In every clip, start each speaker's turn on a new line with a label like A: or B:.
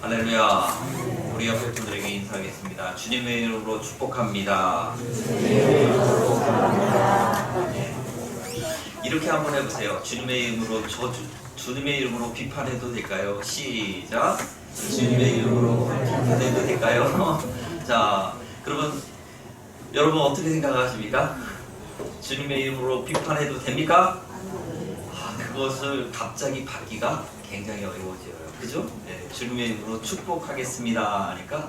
A: 할렐루야. 우리 옆에 분들에게 인사하겠습니다. 주님의 이름으로 축복합니다. 이렇게 한번 해보세요. 주님의 이름으로 주님의 이름으로 비판해도 될까요? 시작. 주님의 이름으로 비판해도 될까요? 자, 그러면 여러분 어떻게 생각하십니까? 주님의 이름으로 비판해도 됩니까? 그것을 갑자기 받기가 굉장히 어려워져요. 그죠? 네, 주님의 이름으로 축복하겠습니다 하니까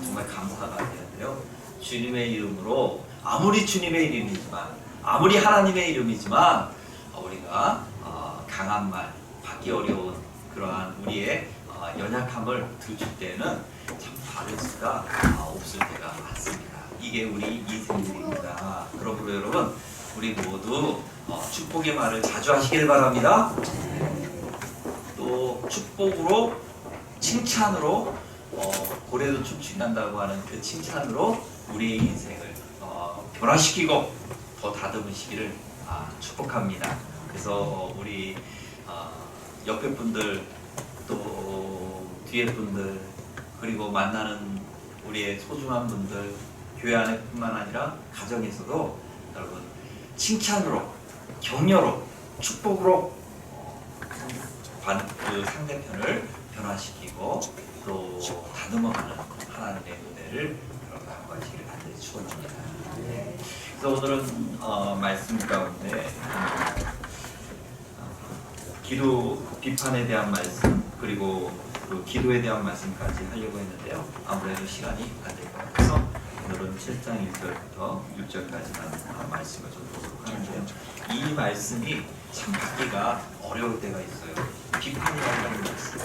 A: 정말 감사가 되는데요. 주님의 이름으로 아무리 주님의 이름이지만 아무리 하나님의 이름이지만 우리가 강한 말 받기 어려운 그러한 우리의 연약함을 들출 때는 참 받을 수가 없을 때가 많습니다. 이게 우리 인생들입니다. 그러므로 여러분 우리 모두 축복의 말을 자주 하시길 바랍니다. 또 축복으로 칭찬으로 고래도 춤춘다고 하는 그 칭찬으로 우리의 인생을 변화시키고 더 다듬으시기를 축복합니다. 그래서 우리 옆에 분들 또 뒤에 분들 그리고 만나는 우리의 소중한 분들 교회 안에뿐만 아니라 가정에서도 여러분 칭찬으로 격려로 축복으로 그 상대편을 변화시키고 또 다듬어가는 하나님의 은혜를 여러분 함께하시기를 간절히 축원합니다. 그래서 오늘은 말씀 가운데 기도 비판에 대한 말씀 그리고 그 기도에 대한 말씀까지 하려고 했는데요. 아무래도 시간이 안 될 것 같아서 오늘은 7장 1절부터 6절까지만 말씀을 좀 보도록 하는데요. 이 말씀이 참 받기가 어려울 때가 있어요. 비판이라는 말씀.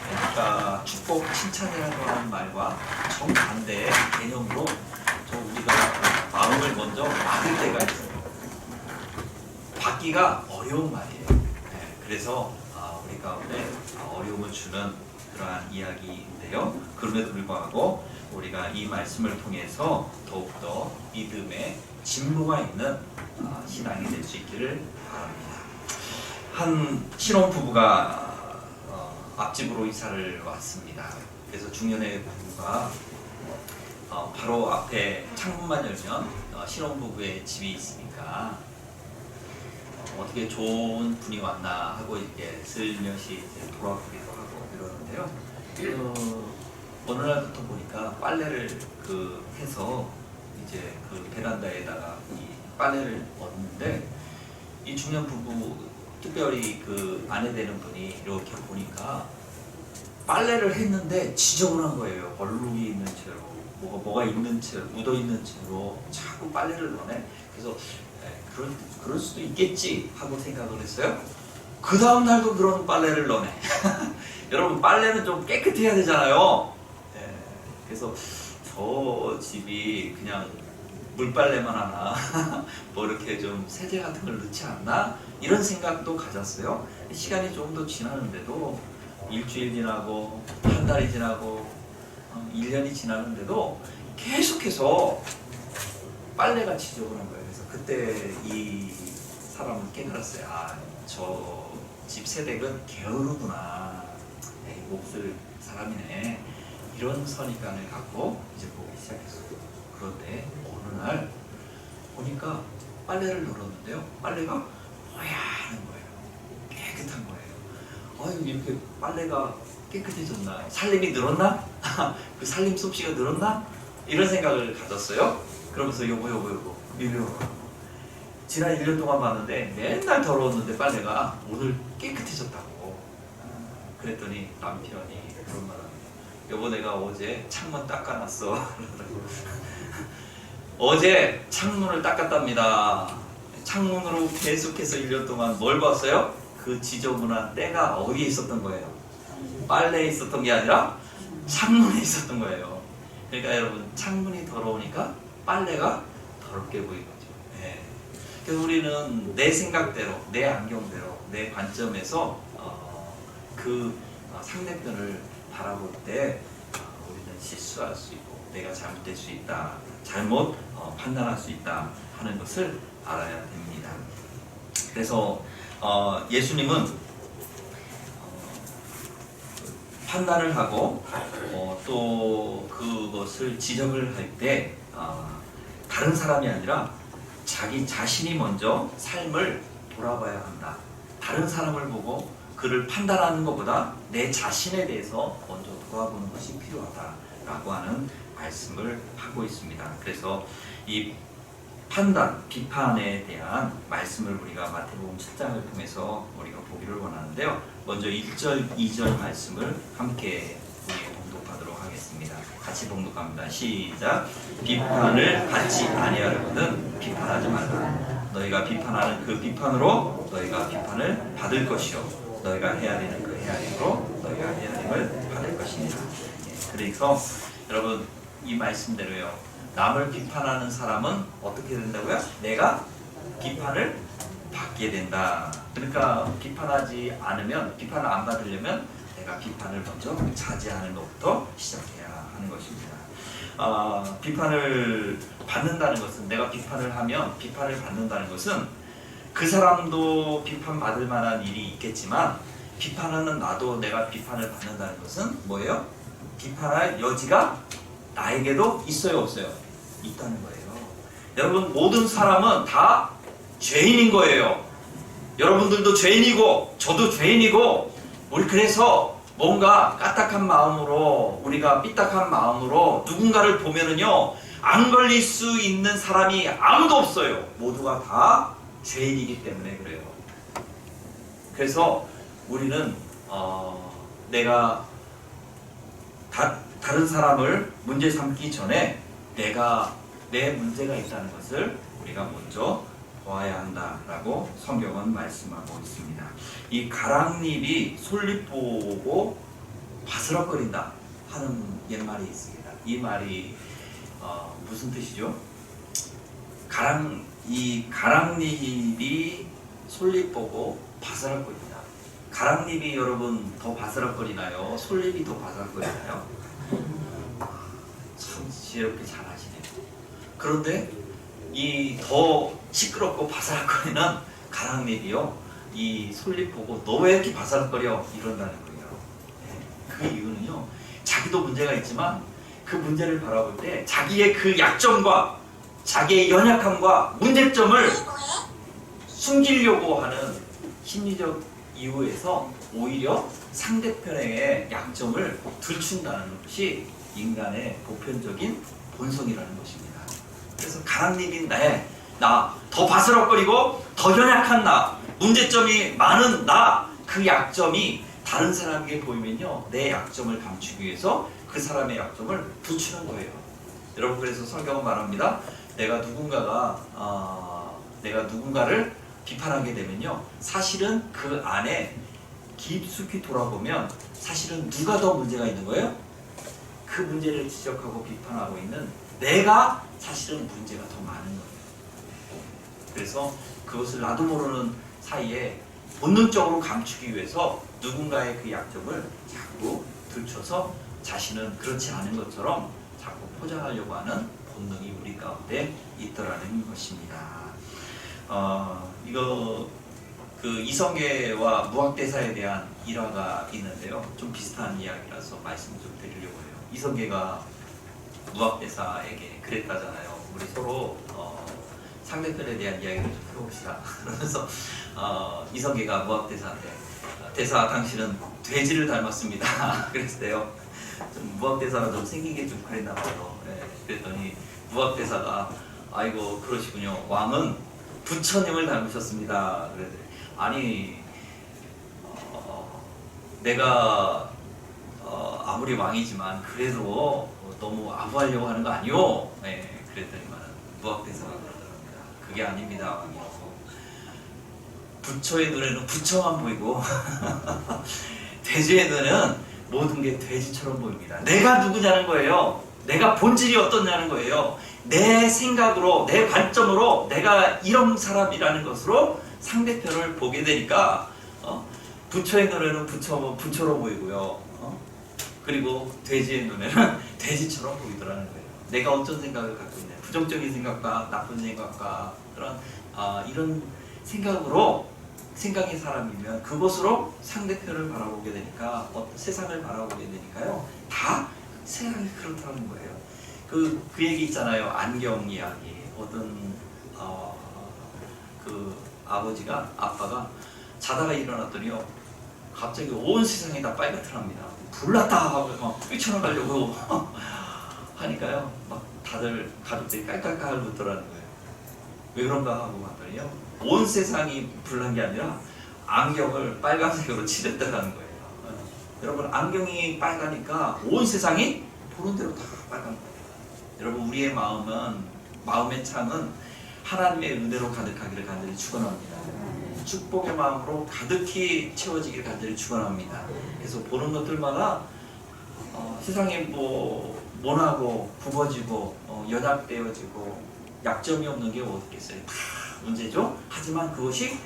A: 그러니까 축복, 칭찬이라고 하는 말과 정반대의 개념으로 우리가 마음을 먼저 막을 때가 있어요. 받기가 어려운 말이에요. 그래서 우리 가운데 어려움을 주는 그러한 이야기인데요. 그럼에도 불구하고 우리가 이 말씀을 통해서 더욱더 믿음의 진보가 있는 신앙이 될 수 있기를 바랍니다. 한 신혼부부가 앞집으로 이사를 왔습니다. 그래서 중년의 부부가 바로 앞에 창문만 열면 신혼부부의 집이 있으니까 어떻게 좋은 분이 왔나 하고 이렇게 슬며시 돌아보기도 하고 이러는데요. 어느 날부터 보니까 빨래를 해서 이제 그 베란다에다가 이 빨래를 넣었는데 이 중년 부부 특별히 그 아내 되는 분이 이렇게 보니까 빨래를 했는데 지저분한 거예요. 얼룩이 있는 채로 뭐가 있는 채로 묻어 있는 채로 자꾸 빨래를 넣네. 그래서 그럴 수도 있겠지 하고 생각을 했어요. 그 다음 날도 그런 빨래를 넣네. 여러분 빨래는 좀 깨끗해야 되잖아요. 그래서 저 집이 그냥 물빨래만 하나 뭐 이렇게 좀 세제 같은 걸 넣지 않나 이런 생각도 가졌어요. 시간이 좀 더 지나는데도 일주일 지나고 한 달이 지나고 1년이 지나는데도 계속해서 빨래가 지저분한 거예요. 그래서 그때 이 사람은 깨달았어요. 저 집 세댁은 게으르구나. 몹쓸 사람이네. 이런 선입관을 갖고 이제 보기 시작했어요. 그런데 어느 날 보니까 빨래를 널었는데요. 빨래가 뽀얀한 거예요. 깨끗한 거예요. 이렇게 빨래가 깨끗해졌나? 살림이 늘었나? 그 살림 솜씨가 늘었나? 이런 생각을 가졌어요. 그러면서 요거 밀려오고 지난 1년 동안 봤는데 맨날 더러웠는데 빨래가 오늘 깨끗해졌다고. 그랬더니 남편이 그런 말 합니다. 여보 내가 어제 창문 닦아놨어. 어제 창문을 닦았답니다. 창문으로 계속해서 1년 동안 뭘 봤어요? 그 지저분한 때가 어디에 있었던 거예요? 빨래에 있었던 게 아니라 창문에 있었던 거예요. 그러니까 여러분 창문이 더러우니까 빨래가 더럽게 보이는 거죠. 그래서 우리는 내 생각대로 내 안경대로 내 관점에서 그 상대편을 바라볼 때 우리는 실수할 수 있고 내가 잘못될 수 있다, 잘못 판단할 수 있다 하는 것을 알아야 됩니다. 그래서 예수님은 판단을 하고 또 그것을 지적을 할 때 다른 사람이 아니라 자기 자신이 먼저 삶을 돌아봐야 한다. 다른 사람을 보고 그를 판단하는 것보다 내 자신에 대해서 먼저 돌아보는 것이 필요하다라고 하는 말씀을 하고 있습니다. 그래서 이 판단, 비판에 대한 말씀을 우리가 마태복음 7장을 통해서 우리가 보기를 원하는데요. 먼저 1절, 2절 말씀을 함께 우리 봉독하도록 하겠습니다. 같이 봉독합니다. 시작. 비판을 받지 아니하려거든 비판하지 말라. 너희가 비판하는 그 비판으로 너희가 비판을 받을 것이요 너희가 헤아리는 그 헤아림으로 너희가 헤아림을 받을 것이니라. 그래서 여러분 이 말씀대로요. 남을 비판하는 사람은 어떻게 된다고요? 내가 비판을 받게 된다. 그러니까 비판하지 않으면, 비판을 안 받으려면 내가 비판을 먼저 자제하는 것부터 시작해야 하는 것입니다. 비판을 받는다는 것은, 내가 비판을 하면 비판을 받는다는 것은 그 사람도 비판받을 만한 일이 있겠지만 비판하는 나도 내가 비판을 받는다는 것은 뭐예요? 비판할 여지가 나에게도 있어요, 없어요? 있다는 거예요. 여러분, 모든 사람은 다 죄인인 거예요. 여러분들도 죄인이고 저도 죄인이고, 우리 그래서 뭔가 까딱한 마음으로, 우리가 삐딱한 마음으로 누군가를 보면은요, 안 걸릴 수 있는 사람이 아무도 없어요. 모두가 다 죄인이기 때문에 그래요. 그래서 우리는 내가 다른 사람을 문제 삼기 전에 내 문제가 있다는 것을 우리가 먼저 보아야 한다라고 성경은 말씀하고 있습니다. 이 가랑잎이 솔잎 보고 바스락거린다 하는 옛말이 있습니다. 이 말이 무슨 뜻이죠? 이 가랑잎이 솔잎 보고 바스락거린다. 가랑잎이 여러분 더 바스락거리나요? 솔잎이 더 바스락거리나요? 참 지혜롭게 잘 하시네요. 그런데 이 더 시끄럽고 바스락거리는 가랑잎이요, 이 솔잎 보고 너 왜 이렇게 바스락거려? 이런다는 거예요. 그 이유는요, 자기도 문제가 있지만 그 문제를 바라볼 때 자기의 그 약점과 자기의 연약함과 문제점을 숨기려고 하는 심리적 이유에서 오히려 상대편의 약점을 들춘다는 것이 인간의 보편적인 본성이라는 것입니다. 그래서 가랑잎인 나 더 바스럭거리고 더 연약한 나, 문제점이 많은 나, 그 약점이 다른 사람에게 보이면요, 내 약점을 감추기 위해서 그 사람의 약점을 붙이는 거예요. 여러분, 그래서 성경은 말합니다. 내가 누군가를 비판하게 되면요, 사실은 그 안에 깊숙이 돌아보면 사실은 누가 더 문제가 있는 거예요? 그 문제를 지적하고 비판하고 있는 내가 사실은 문제가 더 많은 거예요. 그래서 그것을 나도 모르는 사이에 본능적으로 감추기 위해서 누군가의 그 약점을 자꾸 들춰서 자신은 그렇지 않은 것처럼 자꾸 포장하려고 하는 본능이 우리 가운데 있더라는 것입니다. 이성계와 무학대사에 대한 일화가 있는데요. 좀 비슷한 이야기라서 말씀을 좀 드리려고 해요. 이성계가 무학대사에게 그랬다잖아요. 우리 서로 상대편에 대한 이야기를 좀 해봅시다. 그러면서 이성계가 무학대사한테 대사 당신은 돼지를 닮았습니다. 그랬어요. 좀 무학대사가 좀 생긴 게 좀 그랬나 봐요. 그랬더니 무학대사가 아이고 그러시군요. 왕은 부처님을 닮으셨습니다. 그랬더니 아니 내가 아무리 왕이지만 그래도 너무 아부하려고 하는 거 아니오? 그랬더니만 무학대사가 그러더랍니다. 그게 아닙니다, 왕이요. 부처의 눈에는 부처만 보이고 돼지의 눈에는 모든 게 돼지처럼 보입니다. 내가 누구냐는 거예요. 내가 본질이 어떻냐는 거예요. 내 생각으로, 내 관점으로 내가 이런 사람이라는 것으로 상대편을 보게 되니까 부처의 눈에는 부처로 보이고요. 그리고 돼지의 눈에는 돼지처럼 보이더라는 거예요. 내가 어떤 생각을 갖고 있냐, 부정적인 생각과 나쁜 생각과 그런 이런 생각으로 생각의 사람이면 그것으로 상대편을 바라보게 되니까 세상을 바라보게 되니까요. 다 세상이 그렇다는 거예요. 그 얘기 있잖아요. 안경 이야기. 어떤 그 아빠가 자다가 일어났더니요. 갑자기 온 세상이 다 빨갛더랍니다. 불났다 하고 막 뛰쳐나가려고 하니까요. 막 다들 가족들이 깔깔깔 웃더라는 거예요. 왜 그런가 하고 봤더니요. 온 세상이 불난 게 아니라 안경을 빨간색으로 칠했다는 거예요. 여러분 안경이 빨가니까 온 세상이 보는 대로 다 빨간 거예요. 여러분 우리의 마음의 창은 하나님의 은혜로 가득하기를 간절히 축원합니다. 축복의 마음으로 가득히 채워지기를 간절히 축원합니다. 그래서 보는 것들마다 세상에 모나고 굽어지고 연약되어지고 약점이 없는 게 어디 있겠어요? 다 문제죠. 하지만 그것이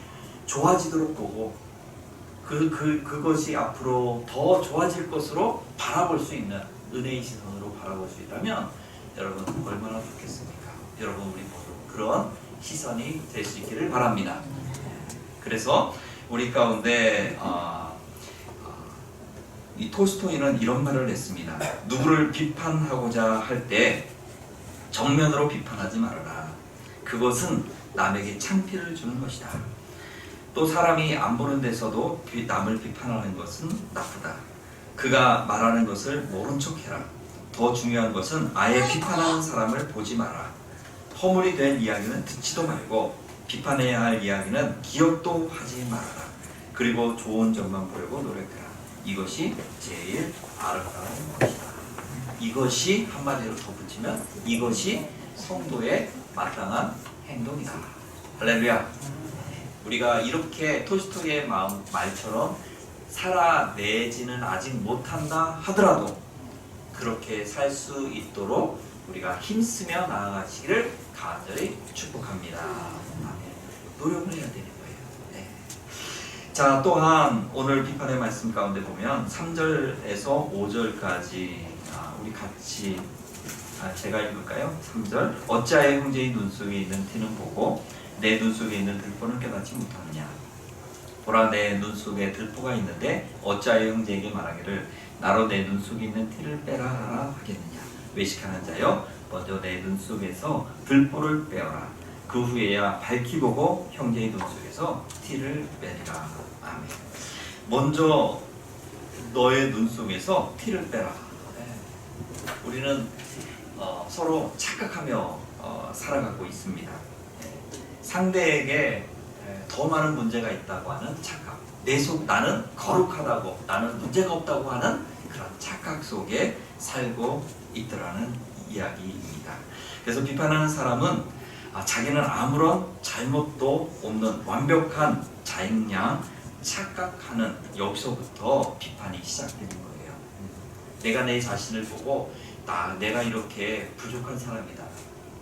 A: 좋아지도록 보고 그것이 앞으로 더 좋아질 것으로 바라볼 수 있는 은혜의 시선으로 바라볼 수 있다면 여러분 얼마나 좋겠습니까? 여러분 우리 모두 그런 시선이 될 수 있기를 바랍니다. 그래서 우리 가운데 이 톨스토이는 이런 말을 했습니다. 누구를 비판하고자 할 때 정면으로 비판하지 말아라. 그것은 남에게 창피를 주는 것이다. 또 사람이 안 보는 데서도 남을 비판하는 것은 나쁘다. 그가 말하는 것을 모른 척해라. 더 중요한 것은 아예 비판하는 사람을 보지 마라. 허물이 된 이야기는 듣지도 말고 비판해야 할 이야기는 기억도 하지 말아라. 그리고 좋은 점만 보려고 노력해라. 이것이 제일 아름다운 것이다. 이것이 한마디로 덧붙이면 이것이 성도의 마땅한 행동이다. 할렐루야. 우리가 이렇게 톨스토이의 말처럼 살아내지는 아직 못한다 하더라도 그렇게 살 수 있도록 우리가 힘쓰며 나아가시기를 간절히 축복합니다. 노력을 해야 되는 거예요. 네. 자, 또한 오늘 비판의 말씀 가운데 보면 3절에서 5절까지 우리 같이 제가 읽을까요? 3절 어찌하여 형제의 눈 속에 있는 티는 보고 내 눈 속에 있는 들보는 깨닫지 못하느냐. 보라 내 눈 속에 들보가 있는데 어찌하여 형제에게 말하기를 나로 내 눈 속에 있는 티를 빼라 하겠느냐. 외식하는 자여 먼저 내 눈 속에서 들보를 빼어라. 그 후에야 밝히 보고 형제의 눈 속에서 티를 빼리라. 아멘. 먼저 너의 눈 속에서 티를 빼라. 우리는 서로 착각하며 살아가고 있습니다. 상대에게 더 많은 문제가 있다고 하는 착각, 나는 거룩하다고, 나는 문제가 없다고 하는 그런 착각 속에 살고 있더라는 이야기입니다. 그래서 비판하는 사람은 자기는 아무런 잘못도 없는 완벽한 자인 양 착각하는 여기서부터 비판이 시작되는 거예요. 내가 내 자신을 보고 내가 이렇게 부족한 사람이다.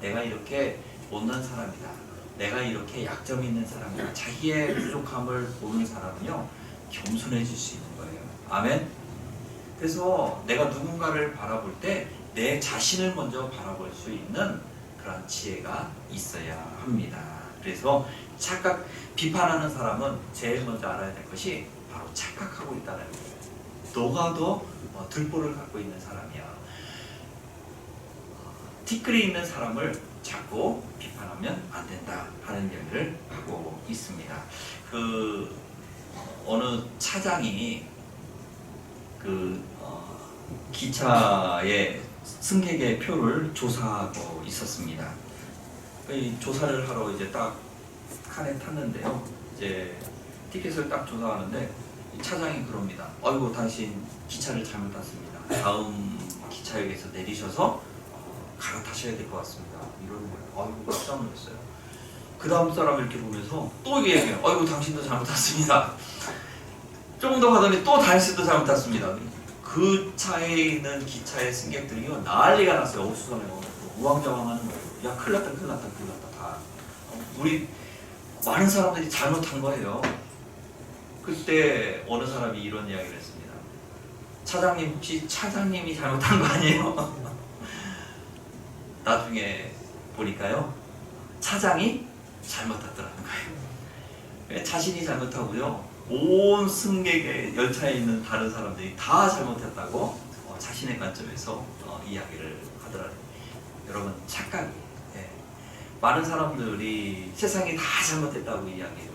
A: 내가 이렇게 못난 사람이다. 내가 이렇게 약점이 있는 사람이다. 자기의 부족함을 보는 사람은요 겸손해질 수 있는 거예요. 아멘. 그래서 내가 누군가를 바라볼 때 내 자신을 먼저 바라볼 수 있는 그런 지혜가 있어야 합니다. 그래서 비판하는 사람은 제일 먼저 알아야 될 것이 바로 착각하고 있다는 거예요. 너가 더 들보를 갖고 있는 사람이야. 티끌이 있는 사람을 자꾸 비판하면 안 된다 하는 이야기를 하고 있습니다. 어느 차장이 기차의 승객의 표를 조사하고 있었습니다. 조사를 하러 이제 딱 칸에 탔는데요. 이제 티켓을 딱 조사하는데 차장이 그럽니다. 아이고 당신 기차를 잘못 탔습니다. 다음 기차역에서 내리셔서 갈아타셔야 될 것 같습니다. 이러는 거예요. 아이고 깜짝 놀랐어요. 그 다음 사람 이렇게 보면서 또 얘기해요. 아이고 당신도 잘못 탔습니다. 조금 더 가더니 또 당신도 잘못 탔습니다. 그 차에 있는 기차의 승객들이요 난리가 났어요. 어수선해요. 우왕좌왕하는 거예요. 야 큰일 났다 다. 우리 많은 사람들이 잘못한 거예요. 그때 어느 사람이 이런 이야기를 했습니다. 차장님 혹시 차장님이 잘못한 거 아니에요? 나중에 보니까요 차장이 잘못했더라는 거예요. 자신이 잘못하고요. 온 승객의 열차에 있는 다른 사람들이 다 잘못했다고 자신의 관점에서 이야기를 하더라고요. 여러분 착각이 많은 사람들이 세상이 다 잘못했다고 이야기해요.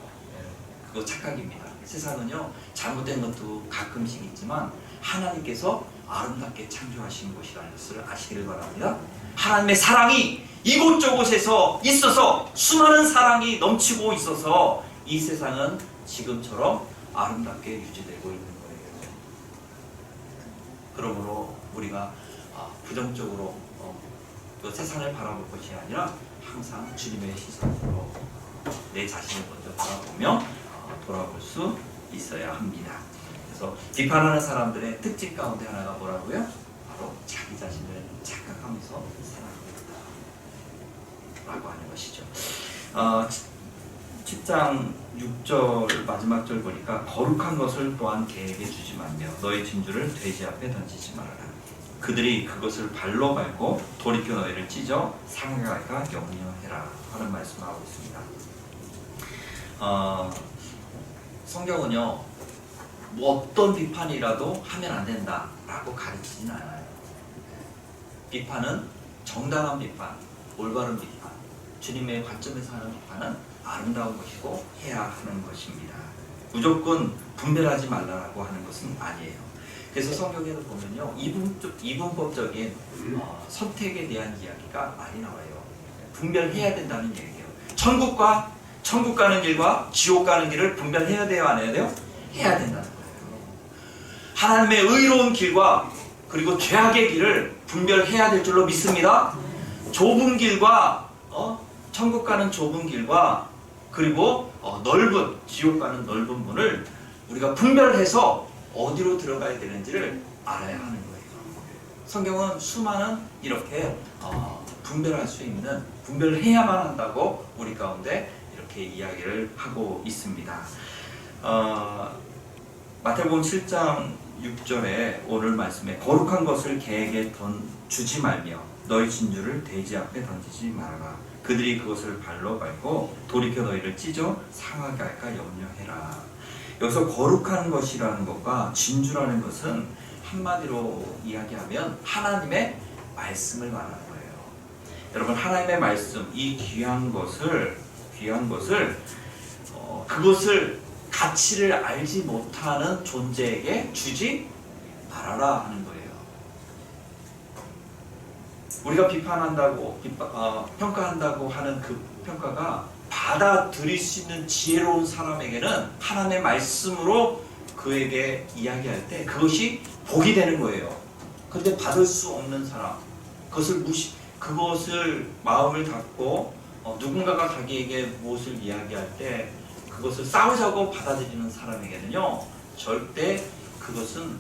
A: 그거 착각입니다. 세상은요 잘못된 것도 가끔씩 있지만 하나님께서 아름답게 창조하신 것이라는 것을 아시기를 바랍니다. 하나님의 사랑이 이곳저곳에서 있어서 수많은 사랑이 넘치고 있어서 이 세상은 지금처럼 아름답게 유지되고 있는 거예요. 그러므로 우리가 부정적으로 그 세상을 바라볼 것이 아니라 항상 주님의 시선으로 내 자신을 먼저 바라보며 돌아볼 수 있어야 합니다. 그래서 비판하는 사람들의 특징 가운데 하나가 뭐라고요? 바로 자기 자신을 착각하면서 살아갑니다 라고 하는 것이죠. 10장 6절 마지막 절 보니까 거룩한 것을 또한 개에게 주지 말며 너의 진주를 돼지 앞에 던지지 말아라. 그들이 그것을 발로 밟고 돌이켜 너희를 찢어 상하갈까 염려해라 하는 말씀을 하고 있습니다. 성경은요 뭐 어떤 비판이라도 하면 안 된다라고 가르치진 않아요. 비판은 정당한 비판, 올바른 비판, 주님의 관점에서 하는 비판은 아름다운 것이고 해야 하는 것입니다. 무조건 분별하지 말라고 하는 것은 아니에요. 그래서 성경에도 보면요 이분법적인 선택에 대한 이야기가 많이 나와요. 분별해야 된다는 얘기예요. 천국 가는 길과 지옥 가는 길을 분별해야 돼요, 안 해야 돼요? 해야 된다는 거예요. 하나님의 의로운 길과 그리고 죄악의 길을 분별해야 될 줄로 믿습니다. 좁은 길과 천국 가는 좁은 길과 그리고 넓은 지옥 가는 넓은 문을 우리가 분별해서 어디로 들어가야 되는지를 알아야 하는 거예요. 성경은 수많은 이렇게 분별할 수 있는 분별해야만 한다고 우리 가운데 이렇게 이야기를 하고 있습니다. 마태복음 7장 6절에 오늘 말씀에 거룩한 것을 개에게 주지 말며 너희 진주를 돼지 앞에 던지지 말아라. 그들이 그것을 발로 밟고 돌이켜 너희를 찢어 상하게 할까 염려해라. 여기서 거룩한 것이라는 것과 진주라는 것은 한마디로 이야기하면 하나님의 말씀을 말하는 거예요. 여러분 하나님의 말씀 이 귀한 것을 그것을 가치를 알지 못하는 존재에게 주지 말아라 하는 거예요. 우리가 비판한다고 평가한다고 하는 그 평가가 받아들일 수 있는 지혜로운 사람에게는 하나님의 말씀으로 그에게 이야기할 때 그것이 복이 되는 거예요. 그런데 받을 수 없는 사람, 그것을 마음을 닫고 누군가가 자기에게 무엇을 이야기할 때 그것을 싸우자고 받아들이는 사람에게는요 절대 그것은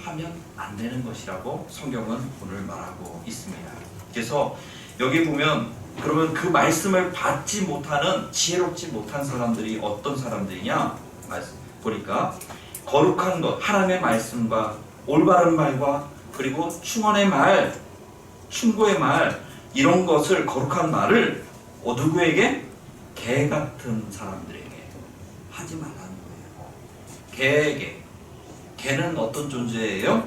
A: 하면 안 되는 것이라고 성경은 오늘 말하고 있습니다. 그래서 여기 보면 그러면 그 말씀을 받지 못하는 지혜롭지 못한 사람들이 어떤 사람들이냐 보니까 거룩한 것 하나님의 말씀과 올바른 말과 그리고 충언의 말 충고의 말 이런 것을 거룩한 말을 누구에게? 개 같은 사람들에게 하지 말라는 거예요. 개에게. 개는 어떤 존재예요?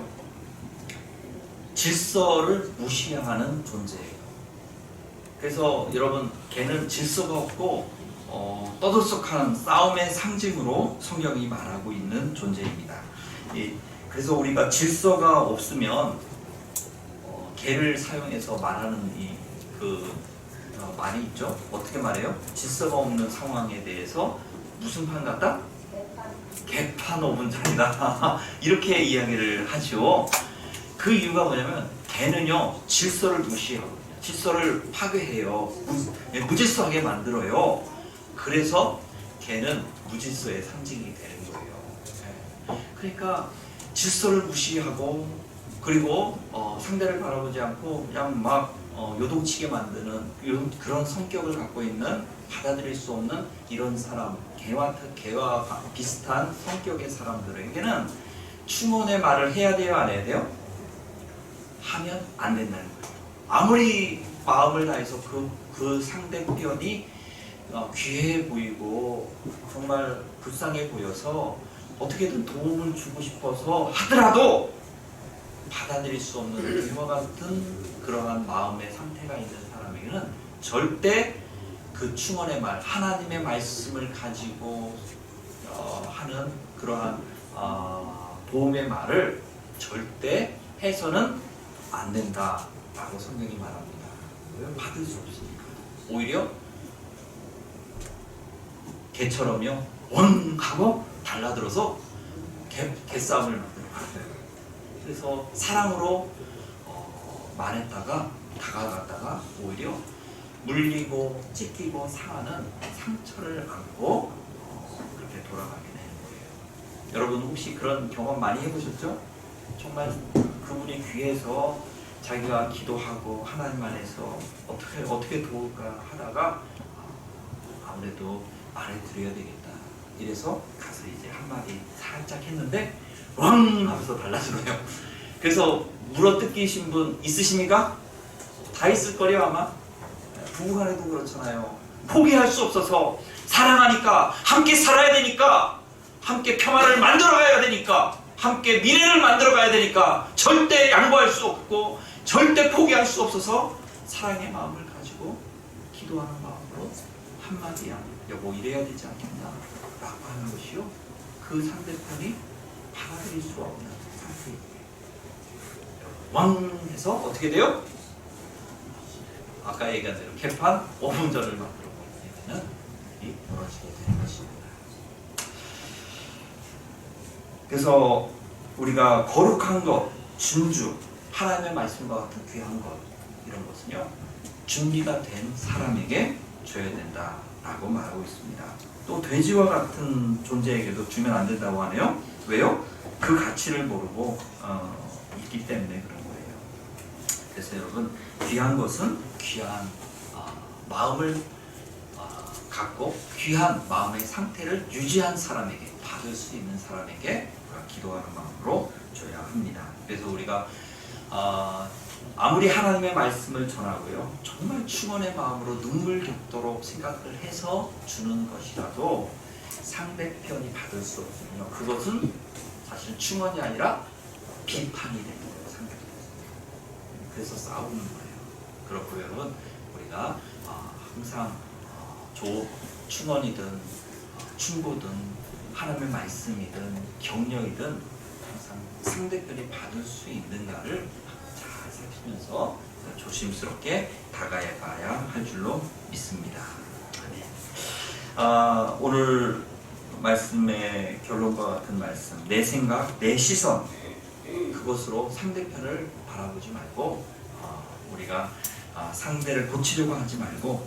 A: 질서를 무시하는 존재예요. 그래서 여러분 개는 질서가 없고 떠들썩한 싸움의 상징으로 성경이 말하고 있는 존재입니다. 그래서 우리가 질서가 없으면 개를 사용해서 말하는 말이 있죠. 어떻게 말해요? 질서가 없는 상황에 대해서 무슨 판 같다? 개판 5분 차이다. 이렇게 이야기를 하죠. 그 이유가 뭐냐면 개는요 질서를 무시하고 질서를 파괴해요. 무질서하게 만들어요. 그래서 개는 무질서의 상징이 되는 거예요. 그러니까 질서를 무시하고 그리고 상대를 바라보지 않고 그냥 막 요동치게 만드는 그런 성격을 갖고 있는 받아들일 수 없는 이런 사람 개와 비슷한 성격의 사람들에게는 충언의 말을 해야 돼요, 안 해야 돼요? 하면 안 된다는 거예요. 아무리 마음을 다해서 그 상대편이 귀해 보이고 정말 불쌍해 보여서 어떻게든 도움을 주고 싶어서 하더라도 받아들일 수 없는 이와 같은 그러한 마음의 상태가 있는 사람에게는 절대 그 충언의 말, 하나님의 말씀을 가지고 하는 그러한 도움의 말을 절대 해서는 안 된다라고 성경이 말합니다. 받을 수 없으니까. 오히려 개처럼요 원 하고 달라들어서 개싸움을 만들어요. 그래서 사랑으로 말했다가 다가갔다가 오히려 물리고 찢기고 상하는 상처를 안고 그렇게 돌아가게 되는 거예요. 여러분 혹시 그런 경험 많이 해보셨죠? 정말 그분이 귀해서 자기가 기도하고 하나님 안에서 어떻게 도울까 하다가 아무래도 말을 드려야 되겠다. 이래서 가서 이제 한마디 살짝 했는데 왕 하면서 달라지네요. 그래서 물어뜯기신 분 있으십니까? 다 있을 거예요 아마. 부부간에도 그렇잖아요. 포기할 수 없어서 사랑하니까 함께 살아야 되니까 함께 평화를 만들어가야 되니까 함께 미래를 만들어가야 되니까 절대 양보할 수 없고 절대 포기할 수 없어서 사랑의 마음을 가지고 기도하는 마음으로 한마디야 여보 이래야 되지 않겠나 라고 하는 것이요 그 상대편이 받아들일 수 없는 상태입니다. 왕 해서 어떻게 돼요? 아까 얘기한 대로 개판 5분 전을 만들어 버리면 일이 벌어지게 되는 것입니다. 그래서 우리가 거룩한 것, 진주, 하나님의 말씀과 같은 귀한 것 이런 것은요 준비가 된 사람에게 줘야 된다라고 말하고 있습니다. 또 돼지와 같은 존재에게도 주면 안 된다고 하네요. 왜요? 그 가치를 모르고 있기 때문에 그런 거예요. 그래서 여러분 귀한 것은 귀한 마음을 갖고 귀한 마음의 상태를 유지한 사람에게 받을 수 있는 사람에게 우리가 기도하는 마음으로 줘야 합니다. 그래서 우리가 아무리 하나님의 말씀을 전하고요 정말 충원의 마음으로 눈물 겪도록 생각을 해서 주는 것이라도 상대편이 받을 수 없으면요 그것은 사실 충원이 아니라 비판이 되는 거예요. 상대편에서. 그래서 싸우는 거예요. 그렇고 여러분 우리가 항상 충원이든 충고든 하나님의 말씀이든 격려이든 항상 상대편이 받을 수 있는가를 잘 살피면서 조심스럽게 다가해 봐야 할 줄로 믿습니다. 오늘 말씀의 결론과 같은 말씀 내 생각, 내 시선 그것으로 상대편을 바라보지 말고 우리가 상대를 고치려고 하지 말고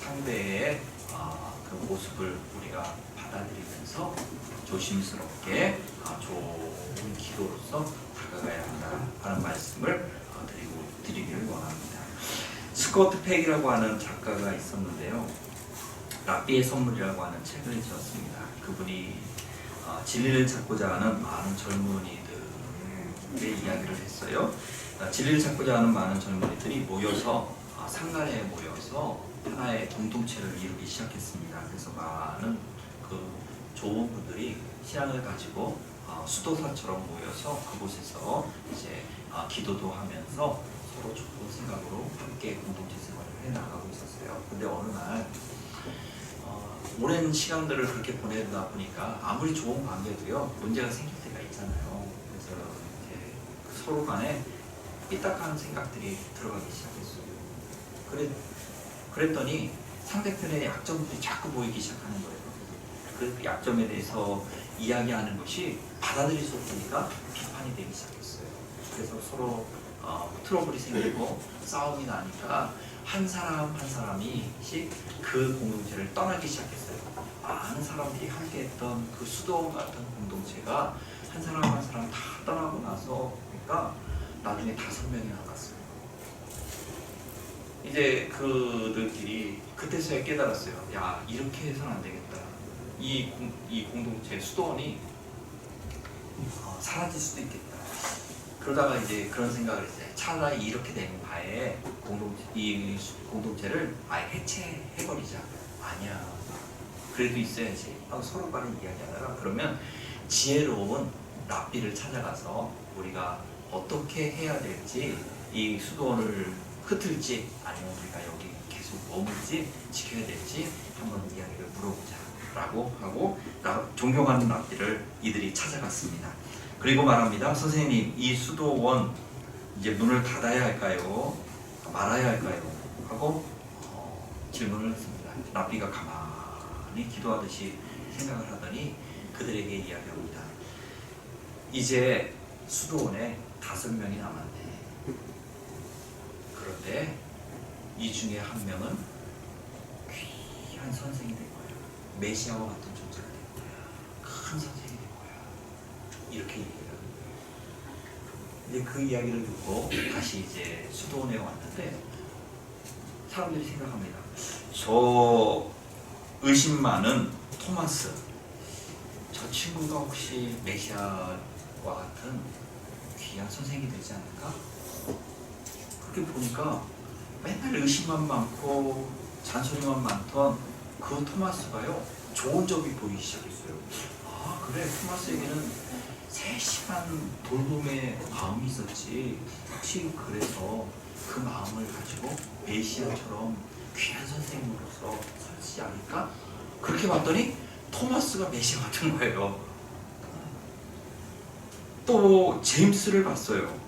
A: 상대의 그 모습을 우리가 받아들이면서 조심스럽게 좋은 기도로서 다가가야 한다 하는 말씀을 드리기를 원합니다. 스코트 팩이라고 하는 작가가 있었는데요. 랍비의 선물이라고 하는 책을 지었습니다. 그분이 진리를 찾고자 하는 많은 젊은이들의 이야기를 했어요. 진리를 찾고자 하는 많은 젊은이들이 모여서 상가에 모여서 하나의 공동체를 이루기 시작했습니다. 그래서 많은 그 좋은 분들이 신앙을 가지고 수도사처럼 모여서 그곳에서 이제 기도도 하면서 서로 좋은 생각으로 함께 공동체 생활을 해 나가고 있었어요. 근데 어느 날 오랜 시간들을 그렇게 보내다 보니까 아무리 좋은 관계도요 문제가 생길 때가 있잖아요. 그래서 이제 서로 간에 삐딱한 생각들이 들어가기 시작했어요. 그랬더니 상대편의 약점들이 자꾸 보이기 시작하는 거예요. 그 약점에 대해서 이야기하는 것이 받아들일 수 없으니까 비판이 되기 시작했어요. 그래서 서로 트러블이 생기고 싸움이 나니까 한 사람 한 사람이씩 그 공동체를 떠나기 시작했어요. 많은 사람들이 함께했던 그 수도 같은 공동체가 한 사람 한 사람 다 떠나고 나서 보니까 나중에 5명이 남았어요. 이제 그들끼리 그때서야 깨달았어요. 야, 이렇게 해서는 안 되겠다. 이 공동체 수도원이 사라질 수도 있겠다. 그러다가 이제 그런 생각을 했어요. 차라리 이렇게 된 바에 이 공동체를 아예 해체해버리자. 아니야. 그래도 있어야지. 하고 서로 간에 이야기하다가 그러면 지혜로운 랍비를 찾아가서 우리가 어떻게 해야 될지, 이 수도원을 흩을지 아니면 우리가 여기 계속 머물지 지켜야 될지 한번 이야기를 물어보자 라고 하고 존경하는 랍비를 이들이 찾아갔습니다. 그리고 말합니다. 선생님, 이 수도원 이제 문을 닫아야 할까요? 말아야 할까요? 하고 질문을 했습니다. 랍비가 가만히 기도하듯이 생각을 하더니 그들에게 이야기합니다. 이제 수도원에 5명이 남았네. 그런데 이 중에 한 명은 귀한 선생이 될 거야. 메시아와 같은 존재가 될 거야. 큰 선생이 될 거야. 이렇게 얘기를 합니다. 이제 그 이야기를 듣고 다시 이제 수도원에 왔는데 사람들이 생각합니다. 저 의심 많은 토마스, 저 친구가 혹시 메시아와 같은 귀한 선생이 되지 않을까? 그렇게 보니까 맨날 의심만 많고 잔소리만 많던 그 토마스가요, 좋은 점이 보이기 시작했어요. 아, 그래, 토마스에게는 세심한 돌봄의 마음이 있었지. 혹시 그래서 그 마음을 가지고 메시아처럼 귀한 선생님으로서 설지 않을까? 그렇게 봤더니 토마스가 메시아 같은 거예요. 또 제임스를 봤어요.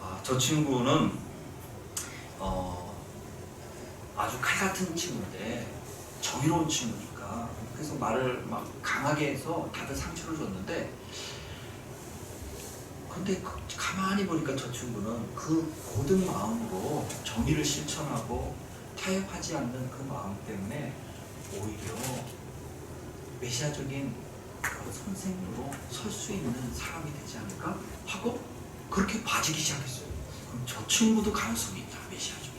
A: 아, 저 친구는 아주 칼 같은 친구인데 정의로운 친구니까 그래서 말을 막 강하게 해서 다들 상처를 줬는데, 근데 가만히 보니까 저 친구는 그 고든 마음으로 정의를 실천하고 타협하지 않는 그 마음 때문에 오히려 메시아적인 그 선생으로 설 수 있는 사람이 되지 않을까 하고 그렇게 봐지기 시작했어요. 그럼 저 친구도 가능성이 있다. 메시아적인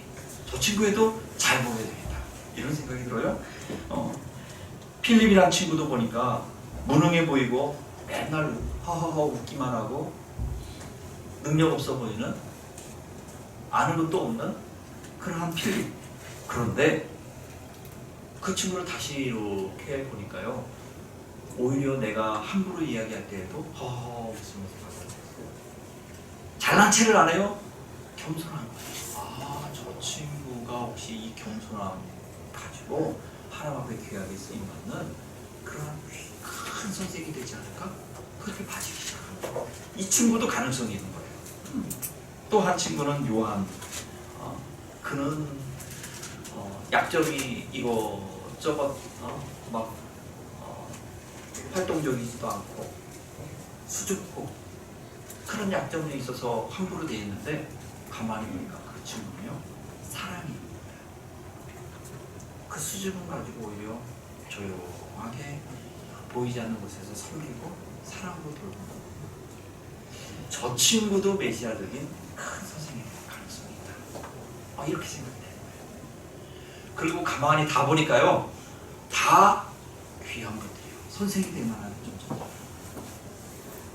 A: 저 친구에도 잘 보여야 되겠다. 이런 생각이 들어요. 필립이란 친구도 보니까 무능해 보이고 맨날 허허허 웃기만 하고 능력 없어 보이는, 아는 것도 없는 그러한 필립. 그런데 그 친구를 다시 이렇게 보니까요, 오히려 내가 함부로 이야기할 때에도 허허 웃으면서 받아들였어요. 잘난 체를 안 해요. 겸손한 거예요. 아, 저 친구가 혹시 이 겸손함 가지고 하나님 앞에 귀하게 쓰임받는 그러한 큰 선생이 되지 않을까? 그렇게 봐지기 시작합니다. 이 친구도 가능성이 있는 거예요. 또 한 친구는 요한. 그는 약점이 이것저것 막 활동적이지도 않고 수줍고 그런 약점에 있어서 함부로 되어 있는데, 가만히 보니까 그 친구는요, 사랑이 있는 거예요. 그 수줍음 가지고 오히려 조용하게 보이지 않는 곳에서 섬기고 사랑으로 돌보는 거예요. 저 친구도 메시아적인 큰 선생님의 가능성이 있다. 이렇게 생각이 되는 거예요. 그리고 가만히 다 보니까요, 다 귀한 분들이에요. 선생이 될 만한 존재들.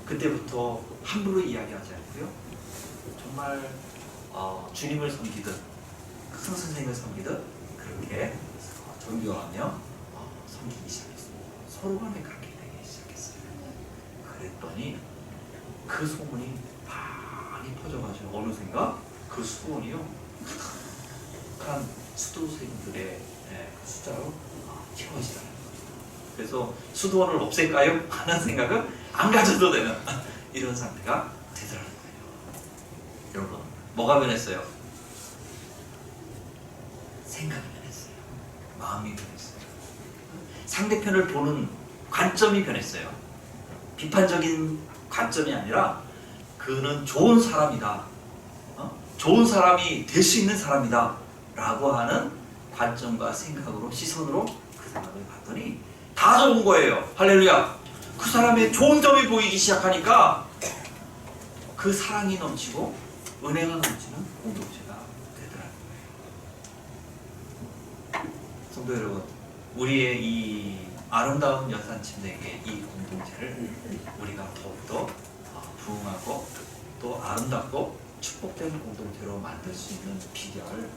A: 그때부터 함부로 이야기하지 않고요, 정말 주님을 섬기듯 큰 선생님을 섬기듯 그렇게 존경하며 섬기기 시작했습니다. 서로 간에 그렇게 되기 시작했어요. 그랬더니 그 소문이 많이 퍼져가지고 어느샌가 그 수도원이요, 한 수도생들의 숫자로 채워지더라고요. 그래서 수도원을 없앨까요? 하는 생각은 안 가져도 되는 이런 상태가 되더라는 거예요. 여러분, 뭐가 변했어요? 생각이 변했어요. 마음이 변했어요. 상대편을 보는 관점이 변했어요. 비판적인 관점이 아니라 그는 좋은 사람이다, 좋은 사람이 될 수 있는 사람이다 라고 하는 관점과 생각으로, 시선으로 그 사람을 봤더니 다 좋은 거예요. 할렐루야. 그 사람의 좋은 점이 보이기 시작하니까 그 사랑이 넘치고 은혜가 넘치는 공동체가 되더라는 거예요. 성도 여러분, 우리의 이 아름다운 연산 침대의 이 공동체를 우리가 더욱더 부흥하고 또 아름답고 축복된 공동체로 만들 수 있는 비결,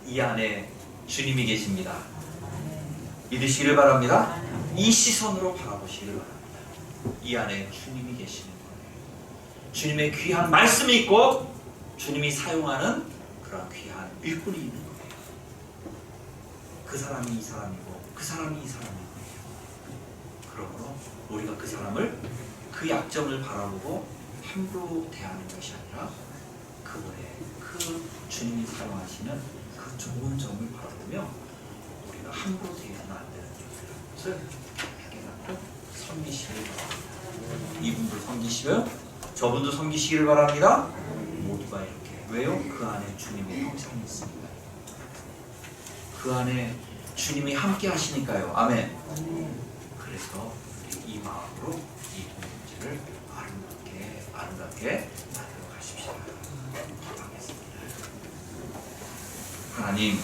A: 이 안에 주님이 계십니다. 믿으시기를 바랍니다. 이 시선으로 바라보시기를 바랍니다. 이 안에 주님이 계시는 거예요. 주님의 귀한 말씀이 있고 주님이 사용하는 그런 귀한 일꾼이 있는 거예요. 그 사람이 이 사람이고 그 사람이 이 사람인 거예요. 그러므로 우리가 그 사람을, 그 약점을 바라보고 함부로 대하는 것이 아니라 그분의 그 주님이 사용하시는 그 좋은 점을 바라보며 우리가 함부로 대해서는 안 되는 것을 깨닫고 섬기시기를 바랍니다. 이분도 섬기시고요, 저분도 섬기시기를 바랍니다. 모두가 이렇게. 왜요? 그 안에 주님의 형상이 있습니다. 그 안에 주님이 함께 하시니까요. 아멘. 그래서 우리 이 마음으로 이 공동체를 아름답게 만들어 가십시다. 기도하겠습니다. 하나님,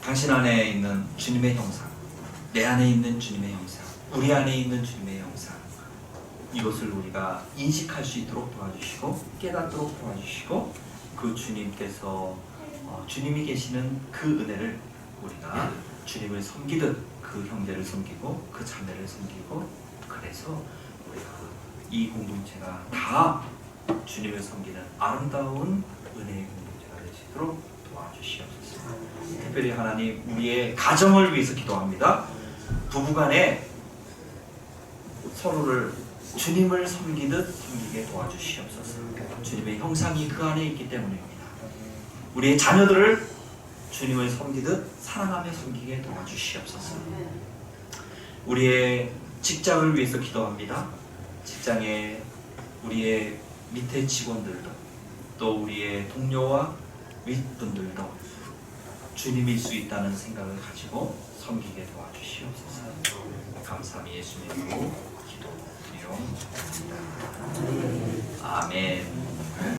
A: 당신 안에 있는 주님의 형상, 내 안에 있는 주님의 형상, 우리 안에 있는 주님의 형상, 이것을 우리가 인식할 수 있도록 도와주시고 깨닫도록 도와주시고, 그 주님께서 주님이 계시는 그 은혜를 우리가 주님을 섬기듯 그 형제를 섬기고 그 자매를 섬기고, 그래서 우리가 이 공동체가 다 주님을 섬기는 아름다운 은혜의 공동체가 될 수 있도록 도와주시옵소서. 특별히 하나님, 우리의 가정을 위해서 기도합니다. 부부간에 서로를 주님을 섬기듯 섬기게 도와주시옵소서. 주님의 형상이 그 안에 있기 때문입니다. 우리의 자녀들을 주님을 섬기듯 사랑하며 섬기게 도와주시옵소서. 우리의 직장을 위해서 기도합니다. 직장에 우리의 밑에 직원들도, 또 우리의 동료와 윗분들도 주님일 수 있다는 생각을 가지고 섬기게 도와주시옵소서. 감사함이 예수님으로 기도드리옵나이다. 아멘.